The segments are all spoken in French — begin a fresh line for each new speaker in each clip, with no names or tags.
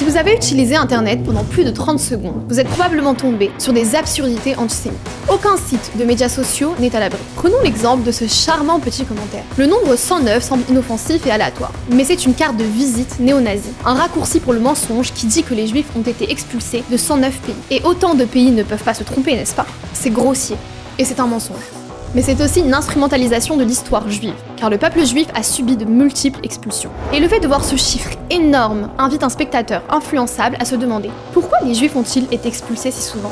Si vous avez utilisé Internet pendant plus de 30 secondes, vous êtes probablement tombé sur des absurdités antisémites. Aucun site de médias sociaux n'est à l'abri. Prenons l'exemple de ce charmant petit commentaire. Le nombre 109 semble inoffensif et aléatoire, mais c'est une carte de visite néo-nazie, un raccourci pour le mensonge qui dit que les Juifs ont été expulsés de 109 pays. Et autant de pays ne peuvent pas se tromper, n'est-ce pas? C'est grossier, et c'est un mensonge. Mais c'est aussi une instrumentalisation de l'histoire juive, car le peuple juif a subi de multiples expulsions. Et le fait de voir ce chiffre énorme invite un spectateur influençable à se demander pourquoi les Juifs ont-ils été expulsés si souvent?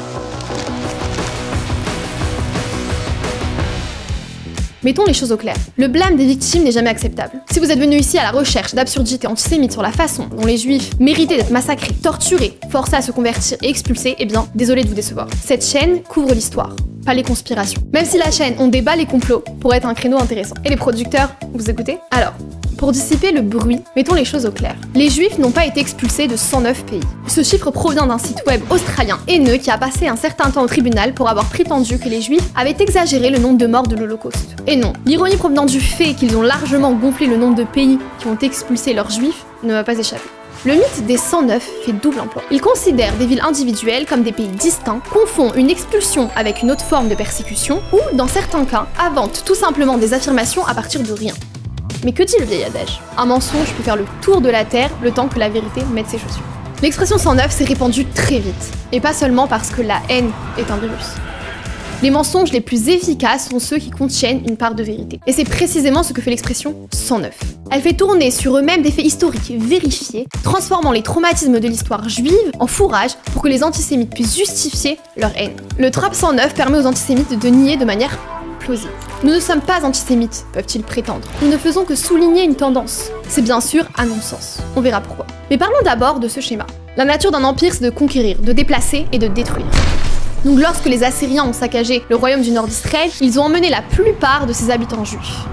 Mettons les choses au clair. Le blâme des victimes n'est jamais acceptable. Si vous êtes venu ici à la recherche d'absurdités antisémites sur la façon dont les Juifs méritaient d'être massacrés, torturés, forcés à se convertir et expulsés, eh bien, désolé de vous décevoir. Cette chaîne couvre l'histoire, pas les conspirations. Même si la chaîne On débat les complots pourrait être un créneau intéressant. Et les producteurs, vous écoutez? Alors, pour dissiper le bruit, mettons les choses au clair. Les Juifs n'ont pas été expulsés de 109 pays. Ce chiffre provient d'un site web australien haineux qui a passé un certain temps au tribunal pour avoir prétendu que les Juifs avaient exagéré le nombre de morts de l'Holocauste. Et non, l'ironie provenant du fait qu'ils ont largement gonflé le nombre de pays qui ont expulsé leurs Juifs ne m'a pas échappé. Le mythe des 109 fait double emploi. Il considère des villes individuelles comme des pays distincts, confond une expulsion avec une autre forme de persécution, ou, dans certains cas, invente tout simplement des affirmations à partir de rien. Mais que dit le vieil adage? Un mensonge peut faire le tour de la Terre le temps que la vérité mette ses chaussures. L'expression 109 s'est répandue très vite, et pas seulement parce que la haine est un virus. Les mensonges les plus efficaces sont ceux qui contiennent une part de vérité. Et c'est précisément ce que fait l'expression 109. Elle fait tourner sur eux-mêmes des faits historiques vérifiés, transformant les traumatismes de l'histoire juive en fourrage pour que les antisémites puissent justifier leur haine. Le trap 109 permet aux antisémites de nier de manière plausible. Nous ne sommes pas antisémites, peuvent-ils prétendre. Nous ne faisons que souligner une tendance. C'est bien sûr un non-sens. On verra pourquoi. Mais parlons d'abord de ce schéma. La nature d'un empire, c'est de conquérir, de déplacer et de détruire. Donc lorsque les Assyriens ont saccagé le royaume du nord d'Israël, ils ont emmené la plupart de ses habitants juifs.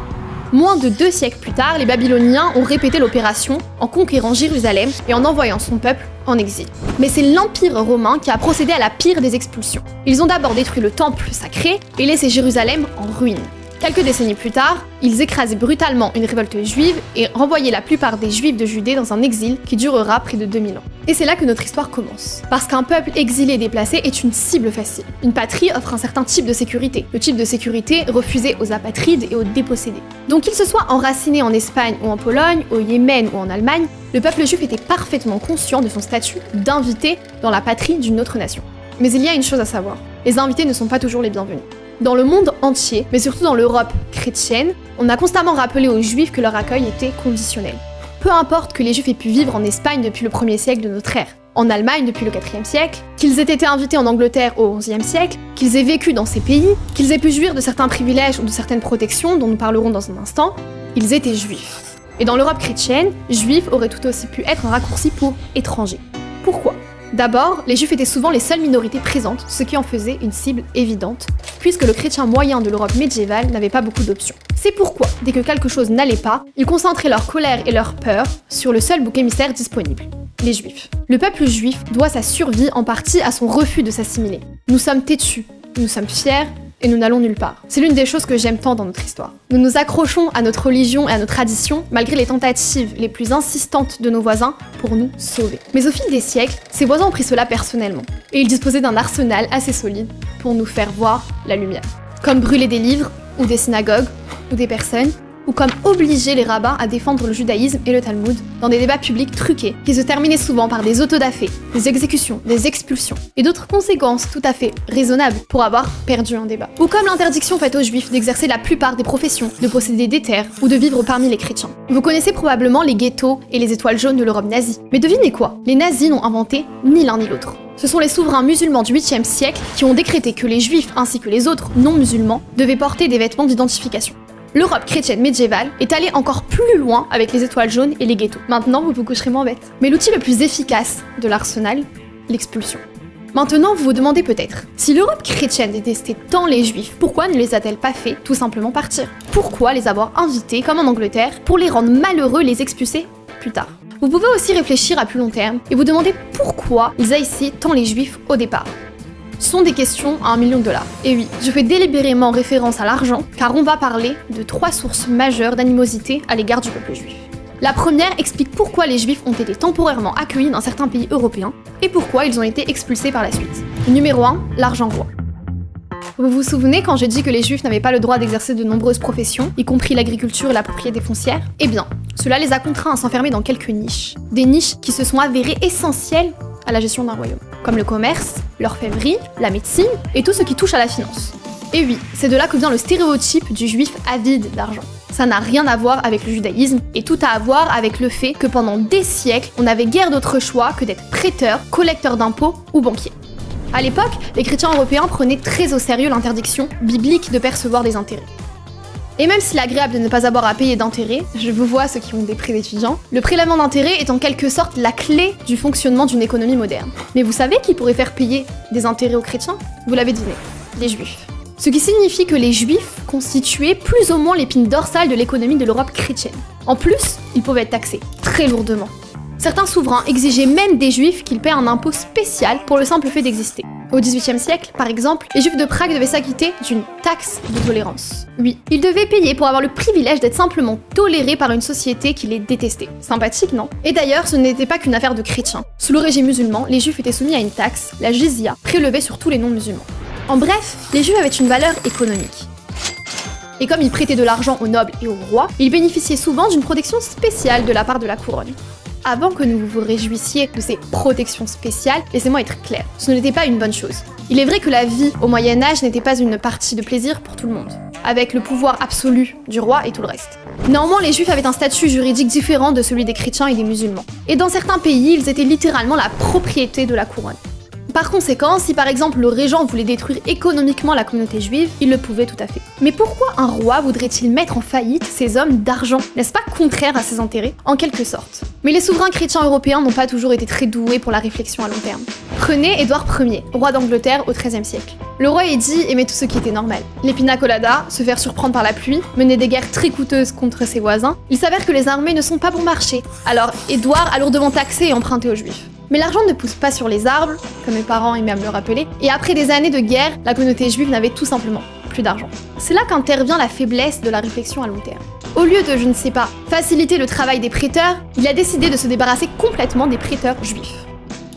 Moins de 2 siècles plus tard, les Babyloniens ont répété l'opération en conquérant Jérusalem et en envoyant son peuple en exil. Mais c'est l'Empire romain qui a procédé à la pire des expulsions. Ils ont d'abord détruit le temple sacré et laissé Jérusalem en ruine. Quelques décennies plus tard, ils écrasaient brutalement une révolte juive et renvoyaient la plupart des Juifs de Judée dans un exil qui durera près de 2000 ans. Et c'est là que notre histoire commence. Parce qu'un peuple exilé et déplacé est une cible facile. Une patrie offre un certain type de sécurité. Le type de sécurité refusé aux apatrides et aux dépossédés. Donc qu'il se soit enraciné en Espagne ou en Pologne, au Yémen ou en Allemagne, le peuple juif était parfaitement conscient de son statut d'invité dans la patrie d'une autre nation. Mais il y a une chose à savoir. Les invités ne sont pas toujours les bienvenus. Dans le monde entier, mais surtout dans l'Europe chrétienne, on a constamment rappelé aux Juifs que leur accueil était conditionnel. Peu importe que les Juifs aient pu vivre en Espagne depuis le 1er siècle de notre ère, en Allemagne depuis le 4e siècle, qu'ils aient été invités en Angleterre au 11e siècle, qu'ils aient vécu dans ces pays, qu'ils aient pu jouir de certains privilèges ou de certaines protections dont nous parlerons dans un instant, ils étaient Juifs. Et dans l'Europe chrétienne, Juif aurait tout aussi pu être un raccourci pour étranger. Pourquoi ? D'abord, les Juifs étaient souvent les seules minorités présentes, ce qui en faisait une cible évidente, puisque le chrétien moyen de l'Europe médiévale n'avait pas beaucoup d'options. C'est pourquoi, dès que quelque chose n'allait pas, ils concentraient leur colère et leur peur sur le seul bouc émissaire disponible, les Juifs. Le peuple juif doit sa survie en partie à son refus de s'assimiler. Nous sommes têtus, nous sommes fiers, et nous n'allons nulle part. C'est l'une des choses que j'aime tant dans notre histoire. Nous nous accrochons à notre religion et à nos traditions, malgré les tentatives les plus insistantes de nos voisins pour nous sauver. Mais au fil des siècles, ces voisins ont pris cela personnellement, et ils disposaient d'un arsenal assez solide pour nous faire voir la lumière. Comme brûler des livres, ou des synagogues, ou des personnes, ou comme obliger les rabbins à défendre le judaïsme et le Talmud dans des débats publics truqués, qui se terminaient souvent par des autodafés, des exécutions, des expulsions, et d'autres conséquences tout à fait raisonnables pour avoir perdu un débat. Ou comme l'interdiction faite aux juifs d'exercer la plupart des professions, de posséder des terres, ou de vivre parmi les chrétiens. Vous connaissez probablement les ghettos et les étoiles jaunes de l'Europe nazie. Mais devinez quoi? Les nazis n'ont inventé ni l'un ni l'autre. Ce sont les souverains musulmans du 8e siècle qui ont décrété que les juifs ainsi que les autres non-musulmans devaient porter des vêtements d'identification. L'Europe chrétienne médiévale est allée encore plus loin avec les étoiles jaunes et les ghettos. Maintenant, vous vous coucherez moins bête. Mais l'outil le plus efficace de l'arsenal, l'expulsion. Maintenant, vous vous demandez peut-être, si l'Europe chrétienne détestait tant les juifs, pourquoi ne les a-t-elle pas fait tout simplement partir? Pourquoi les avoir invités, comme en Angleterre, pour les rendre malheureux, les expulser plus tard? Vous pouvez aussi réfléchir à plus long terme et vous demander pourquoi ils haïssaient tant les juifs au départ. Ce sont des questions à $1 million. Et oui, je fais délibérément référence à l'argent, car on va parler de 3 sources majeures d'animosité à l'égard du peuple juif. La première explique pourquoi les juifs ont été temporairement accueillis dans certains pays européens et pourquoi ils ont été expulsés par la suite. Numéro 1, l'argent roi. Vous vous souvenez quand j'ai dit que les juifs n'avaient pas le droit d'exercer de nombreuses professions, y compris l'agriculture et la propriété foncière? Eh bien, cela les a contraints à s'enfermer dans quelques niches. Des niches qui se sont avérées essentielles à la gestion d'un royaume, comme le commerce, l'orfèvrerie, la médecine et tout ce qui touche à la finance. Et oui, c'est de là que vient le stéréotype du juif avide d'argent. Ça n'a rien à voir avec le judaïsme et tout à voir avec le fait que pendant des siècles, on n'avait guère d'autre choix que d'être prêteur, collecteur d'impôts ou banquier. À l'époque, les chrétiens européens prenaient très au sérieux l'interdiction biblique de percevoir des intérêts. Et même s'il est agréable de ne pas avoir à payer d'intérêts, je vous vois ceux qui ont des prêts d'étudiants, le prélèvement d'intérêts est en quelque sorte la clé du fonctionnement d'une économie moderne. Mais vous savez qui pourrait faire payer des intérêts aux chrétiens? Vous l'avez deviné, les juifs. Ce qui signifie que les juifs constituaient plus ou moins l'épine dorsale de l'économie de l'Europe chrétienne. En plus, ils pouvaient être taxés, très lourdement. Certains souverains exigeaient même des juifs qu'ils paient un impôt spécial pour le simple fait d'exister. Au XVIIIe siècle, par exemple, les juifs de Prague devaient s'acquitter d'une taxe de tolérance. Oui, ils devaient payer pour avoir le privilège d'être simplement tolérés par une société qui les détestait. Sympathique, non? Et d'ailleurs, ce n'était pas qu'une affaire de chrétiens. Sous le régime musulman, les juifs étaient soumis à une taxe, la jizya, prélevée sur tous les non-musulmans. En bref, les juifs avaient une valeur économique. Et comme ils prêtaient de l'argent aux nobles et aux rois, ils bénéficiaient souvent d'une protection spéciale de la part de la couronne. Avant que vous vous réjouissiez de ces protections spéciales, laissez-moi être clair, ce n'était pas une bonne chose. Il est vrai que la vie au Moyen-Âge n'était pas une partie de plaisir pour tout le monde, avec le pouvoir absolu du roi et tout le reste. Néanmoins, les juifs avaient un statut juridique différent de celui des chrétiens et des musulmans. Et dans certains pays, ils étaient littéralement la propriété de la couronne. Par conséquent, si par exemple le régent voulait détruire économiquement la communauté juive, il le pouvait tout à fait. Mais pourquoi un roi voudrait-il mettre en faillite ces hommes d'argent? N'est-ce pas contraire à ses intérêts? En quelque sorte. Mais les souverains chrétiens européens n'ont pas toujours été très doués pour la réflexion à long terme. Prenez Édouard Ier, roi d'Angleterre au XIIIe siècle. Le roi Édith aimait tout ce qui était normal. Les pina coladas, se faire surprendre par la pluie, mener des guerres très coûteuses contre ses voisins. Il s'avère que les armées ne sont pas bon marché. Alors Édouard a lourdement taxé et emprunté aux juifs. Mais l'argent ne pousse pas sur les arbres, comme mes parents aimaient à me le rappeler, et après des années de guerre, la communauté juive n'avait tout simplement plus d'argent. C'est là qu'intervient la faiblesse de la réflexion à long terme. Au lieu de, je ne sais pas, faciliter le travail des prêteurs, il a décidé de se débarrasser complètement des prêteurs juifs.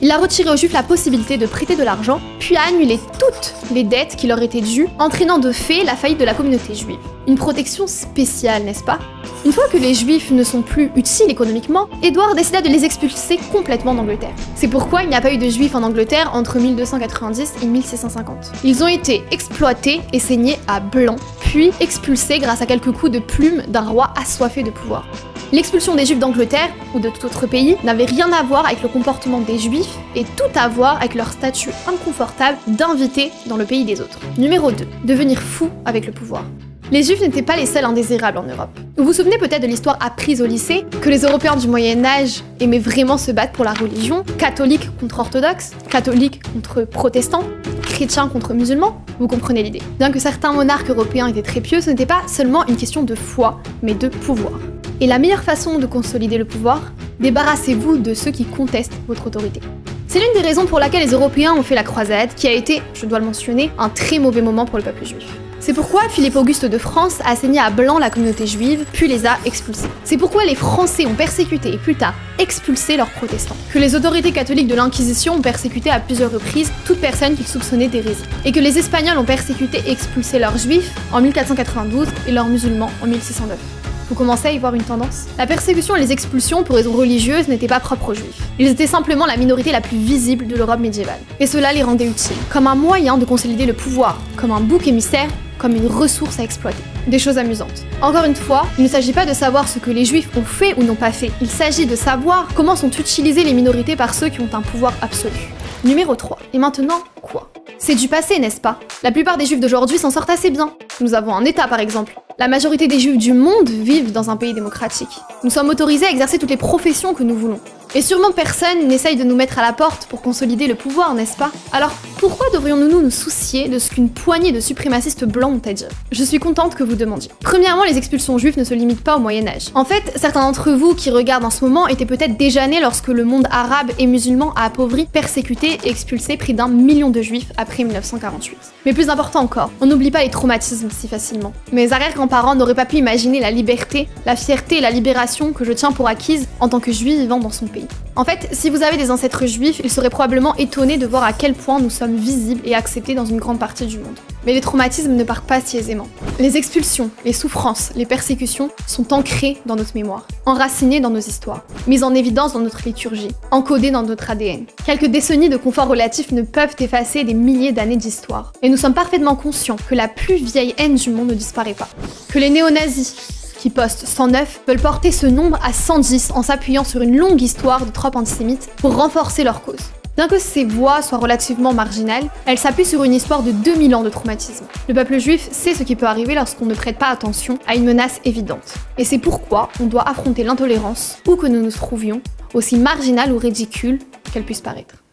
Il a retiré aux juifs la possibilité de prêter de l'argent, puis a annulé toutes les dettes qui leur étaient dues, entraînant de fait la faillite de la communauté juive. Une protection spéciale, n'est-ce pas? Une fois que les juifs ne sont plus utiles économiquement, Édouard décida de les expulser complètement d'Angleterre. C'est pourquoi il n'y a pas eu de juifs en Angleterre entre 1290 et 1650. Ils ont été exploités et saignés à blanc, puis expulsés grâce à quelques coups de plume d'un roi assoiffé de pouvoir. L'expulsion des juifs d'Angleterre, ou de tout autre pays, n'avait rien à voir avec le comportement des juifs, et tout à voir avec leur statut inconfortable d'invités dans le pays des autres. Numéro 2. Devenir fou avec le pouvoir. Les juifs n'étaient pas les seuls indésirables en Europe. Vous vous souvenez peut-être de l'histoire apprise au lycée, que les Européens du Moyen-Âge aimaient vraiment se battre pour la religion, catholiques contre orthodoxes, catholiques contre protestants, chrétiens contre musulmans? Vous comprenez l'idée. Bien que certains monarques européens étaient très pieux, ce n'était pas seulement une question de foi, mais de pouvoir. Et la meilleure façon de consolider le pouvoir, débarrassez-vous de ceux qui contestent votre autorité. C'est l'une des raisons pour laquelle les Européens ont fait la croisade, qui a été, je dois le mentionner, un très mauvais moment pour le peuple juif. C'est pourquoi Philippe Auguste de France a saigné à blanc la communauté juive, puis les a expulsés. C'est pourquoi les Français ont persécuté et plus tard expulsé leurs protestants. Que les autorités catholiques de l'Inquisition ont persécuté à plusieurs reprises toute personne qu'ils soupçonnaient d'hérésie. Et que les Espagnols ont persécuté et expulsé leurs juifs en 1492 et leurs musulmans en 1609. Vous commencez à y voir une tendance? La persécution et les expulsions pour raisons religieuses n'étaient pas propres aux juifs. Ils étaient simplement la minorité la plus visible de l'Europe médiévale. Et cela les rendait utiles, comme un moyen de consolider le pouvoir, comme un bouc émissaire, comme une ressource à exploiter. Des choses amusantes. Encore une fois, il ne s'agit pas de savoir ce que les juifs ont fait ou n'ont pas fait. Il s'agit de savoir comment sont utilisées les minorités par ceux qui ont un pouvoir absolu. Numéro 3. Et maintenant, quoi? C'est du passé, n'est-ce pas? La plupart des juifs d'aujourd'hui s'en sortent assez bien. Nous avons un État, par exemple. La majorité des juifs du monde vivent dans un pays démocratique. Nous sommes autorisés à exercer toutes les professions que nous voulons. Et sûrement personne n'essaye de nous mettre à la porte pour consolider le pouvoir, n'est-ce pas? Alors pourquoi devrions-nous nous soucier de ce qu'une poignée de suprémacistes blancs ont à dire? Je suis contente que vous demandiez. Premièrement, les expulsions juives ne se limitent pas au Moyen-Âge. En fait, certains d'entre vous qui regardent en ce moment étaient peut-être déjà nés lorsque le monde arabe et musulman a appauvri, persécuté et expulsé près d'1 million de juifs après 1948. Mais plus important encore, on n'oublie pas les traumatismes si facilement. Mes arrière-grands-parents n'auraient pas pu imaginer la liberté, la fierté et la libération que je tiens pour acquise en tant que juif vivant dans son pays. En fait, si vous avez des ancêtres juifs, ils seraient probablement étonnés de voir à quel point nous sommes visibles et acceptés dans une grande partie du monde. Mais les traumatismes ne partent pas si aisément. Les expulsions, les souffrances, les persécutions sont ancrées dans notre mémoire, enracinées dans nos histoires, mises en évidence dans notre liturgie, encodées dans notre ADN. Quelques décennies de confort relatif ne peuvent effacer des milliers d'années d'histoire. Et nous sommes parfaitement conscients que la plus vieille haine du monde ne disparaît pas. Que les néo-nazis, qui postent 109, veulent porter ce nombre à 110 en s'appuyant sur une longue histoire de tropes antisémites pour renforcer leur cause. Bien que ces voix soient relativement marginales, elles s'appuient sur une histoire de 2000 ans de traumatisme. Le peuple juif sait ce qui peut arriver lorsqu'on ne prête pas attention à une menace évidente. Et c'est pourquoi on doit affronter l'intolérance, où que nous nous trouvions, aussi marginale ou ridicule qu'elle puisse paraître.